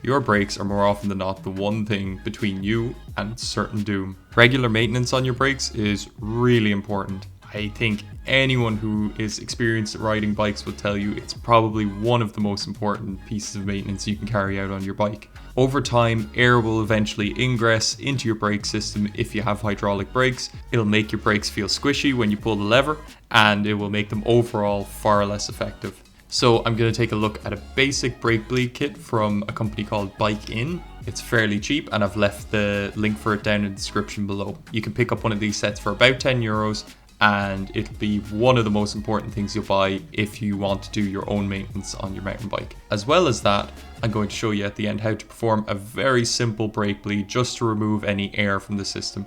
Your brakes are more often than not the one thing between you and certain doom. Regular maintenance on your brakes is really important. I think anyone who is experienced at riding bikes will tell you it's probably one of the most important pieces of maintenance you can carry out on your bike. Over time, air will eventually ingress into your brake system if you have hydraulic brakes. It'll make your brakes feel squishy when you pull the lever, and it will make them overall far less effective. So I'm going to take a look at a basic brake bleed kit from a company called BikeIn. It's fairly cheap, and I've left the link for it down in the description below. You can pick up one of these sets for about €10, and it'll be one of the most important things you'll buy if you want to do your own maintenance on your mountain bike. As well as that, I'm going to show you at the end how to perform a very simple brake bleed just to remove any air from the system.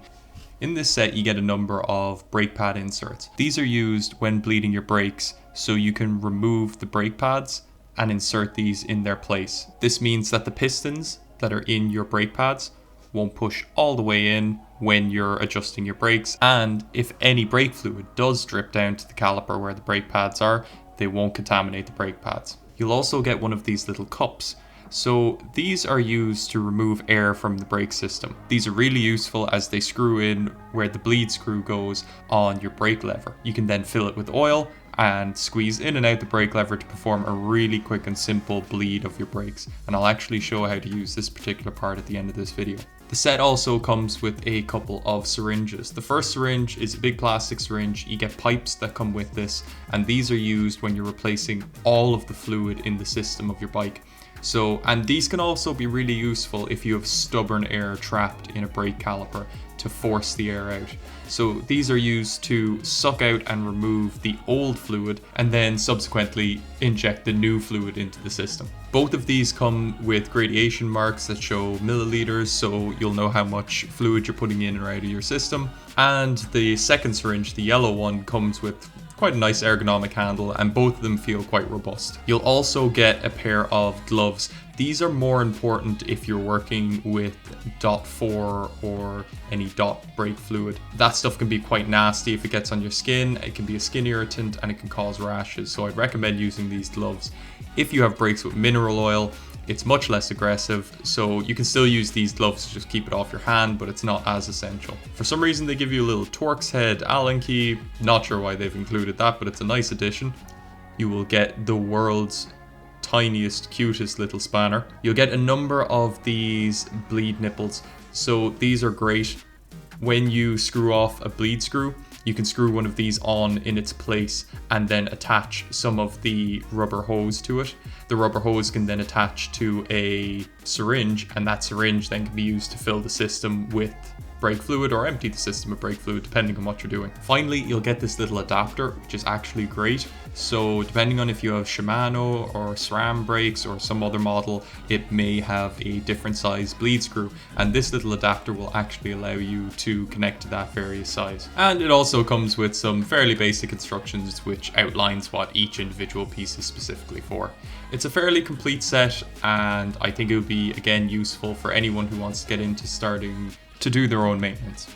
In this set, you get a number of brake pad inserts. These are used when bleeding your brakes, so you can remove the brake pads and insert these in their place. This means that the pistons that are in your brake pads won't push all the way in when you're adjusting your brakes, and if any brake fluid does drip down to the caliper where the brake pads are, they won't contaminate the brake pads. You'll also get one of these little cups. So these are used to remove air from the brake system. These are really useful as they screw in where the bleed screw goes on your brake lever. You can then fill it with oil and squeeze in and out the brake lever to perform a really quick and simple bleed of your brakes. And I'll actually show how to use this particular part at the end of this video. The set also comes with a couple of syringes. The first syringe is a big plastic syringe. You get pipes that come with this, and these are used when you're replacing all of the fluid in the system of your bike. And these can also be really useful if you have stubborn air trapped in a brake caliper to force the air out. So these are used to suck out and remove the old fluid and then subsequently inject the new fluid into the system. Both of these come with gradation marks that show milliliters, so you'll know how much fluid you're putting in or out of your system. And the second syringe, the yellow one, comes with quite a nice ergonomic handle, and both of them feel quite robust. You'll also get a pair of gloves. These are more important if you're working with .4 or any brake fluid. That stuff can be quite nasty if it gets on your skin. It can be a skin irritant and it can cause rashes, so I'd recommend using these gloves. If you have brakes with mineral oil, it's much less aggressive, so you can still use these gloves to just keep it off your hand, but it's not as essential. For some reason they give you a little Torx head Allen key. Not sure why they've included that, but it's a nice addition. You will get the world's tiniest, cutest little spanner. You'll get a number of these bleed nipples. So these are great. When you screw off a bleed screw, you can screw one of these on in its place and then attach some of the rubber hose to it. The rubber hose can then attach to a syringe, and that syringe then can be used to fill the system with brake fluid or empty the system of brake fluid, depending on what you're doing. Finally, you'll get this little adapter, which is actually great. So depending on if you have Shimano or SRAM brakes or some other model, it may have a different size bleed screw, and this little adapter will actually allow you to connect to that various size. And it also comes with some fairly basic instructions which outlines what each individual piece is specifically for. It's a fairly complete set, and I think it would be again useful for anyone who wants to get into starting to do their own maintenance.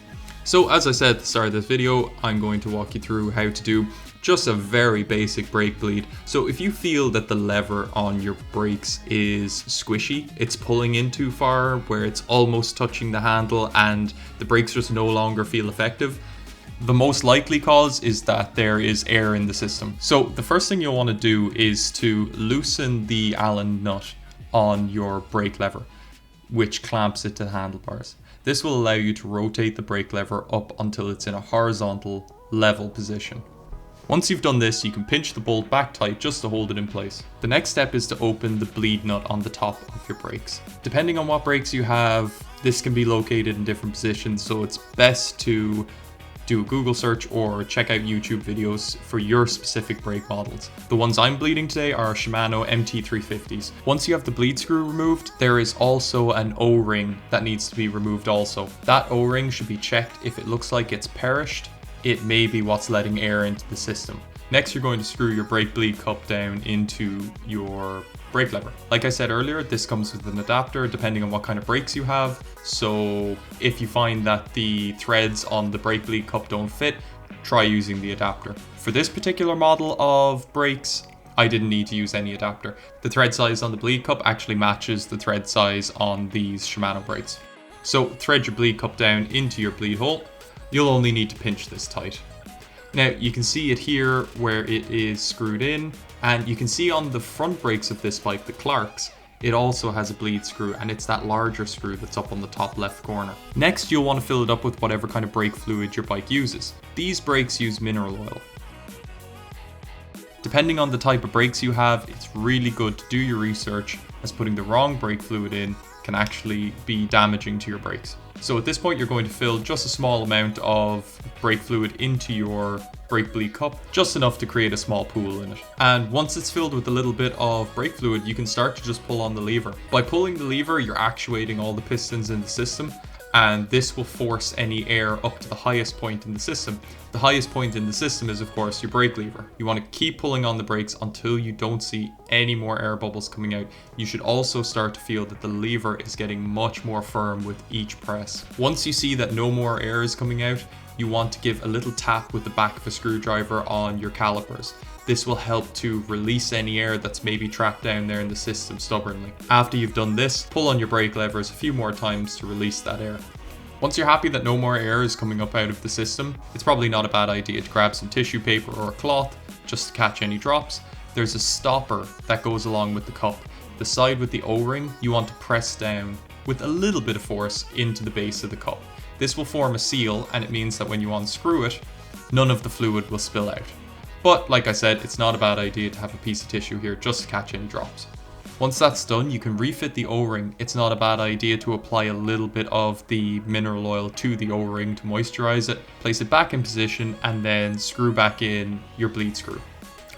So as I said at the start of this video, I'm going to walk you through how to do just a very basic brake bleed. So if you feel that the lever on your brakes is squishy, it's pulling in too far where it's almost touching the handle and the brakes just no longer feel effective, the most likely cause is that there is air in the system. So the first thing you'll want to do is to loosen the Allen nut on your brake lever, which clamps it to the handlebars. This will allow you to rotate the brake lever up until it's in a horizontal, level position. Once you've done this, you can pinch the bolt back tight just to hold it in place. The next step is to open the bleed nut on the top of your brakes. Depending on what brakes you have, this can be located in different positions, so it's best to do a Google search or check out YouTube videos for your specific brake models. The ones I'm bleeding today are Shimano MT350s. Once you have the bleed screw removed, there is also an O-ring that needs to be removed also. That O-ring should be checked. If it looks like it's perished, it may be what's letting air into the system. Next, you're going to screw your brake bleed cup down into your brake lever. Like I said earlier, this comes with an adapter depending on what kind of brakes you have. So if you find that the threads on the brake bleed cup don't fit, try using the adapter. For this particular model of brakes, I didn't need to use any adapter. The thread size on the bleed cup actually matches the thread size on these Shimano brakes. So thread your bleed cup down into your bleed hole. You'll only need to pinch this tight. Now you can see it here where it is screwed in, and you can see on the front brakes of this bike, the Clarks, it also has a bleed screw, and it's that larger screw that's up on the top left corner. Next, you'll want to fill it up with whatever kind of brake fluid your bike uses. These brakes use mineral oil. Depending on the type of brakes you have, it's really good to do your research, as putting the wrong brake fluid in can actually be damaging to your brakes. So at this point, you're going to fill just a small amount of brake fluid into your brake bleed cup, just enough to create a small pool in it. And once it's filled with a little bit of brake fluid, you can start to just pull on the lever. By pulling the lever, you're actuating all the pistons in the system, and this will force any air up to the highest point in the system. The highest point in the system is, of course, your brake lever. You want to keep pulling on the brakes until you don't see any more air bubbles coming out. You should also start to feel that the lever is getting much more firm with each press. Once you see that no more air is coming out, you want to give a little tap with the back of a screwdriver on your calipers. This will help to release any air that's maybe trapped down there in the system stubbornly. After you've done this, pull on your brake levers a few more times to release that air. Once you're happy that no more air is coming up out of the system, it's probably not a bad idea to grab some tissue paper or a cloth just to catch any drops. There's a stopper that goes along with the cup. The side with the O-ring, you want to press down with a little bit of force into the base of the cup. This will form a seal, and it means that when you unscrew it, none of the fluid will spill out. But like I said, it's not a bad idea to have a piece of tissue here just to catch any drops. Once that's done, you can refit the O-ring. It's not a bad idea to apply a little bit of the mineral oil to the O-ring to moisturize it, place it back in position, and then screw back in your bleed screw.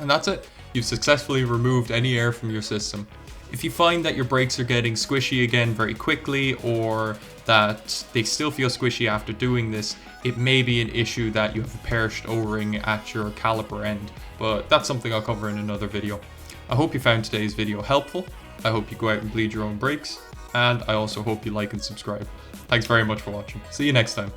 And that's it. You've successfully removed any air from your system. If you find that your brakes are getting squishy again very quickly, or that they still feel squishy after doing this, it may be an issue that you have a perished O-ring at your caliper end, but that's something I'll cover in another video. I hope you found today's video helpful. I hope you go out and bleed your own brakes, and I also hope you like and subscribe. Thanks very much for watching. See you next time.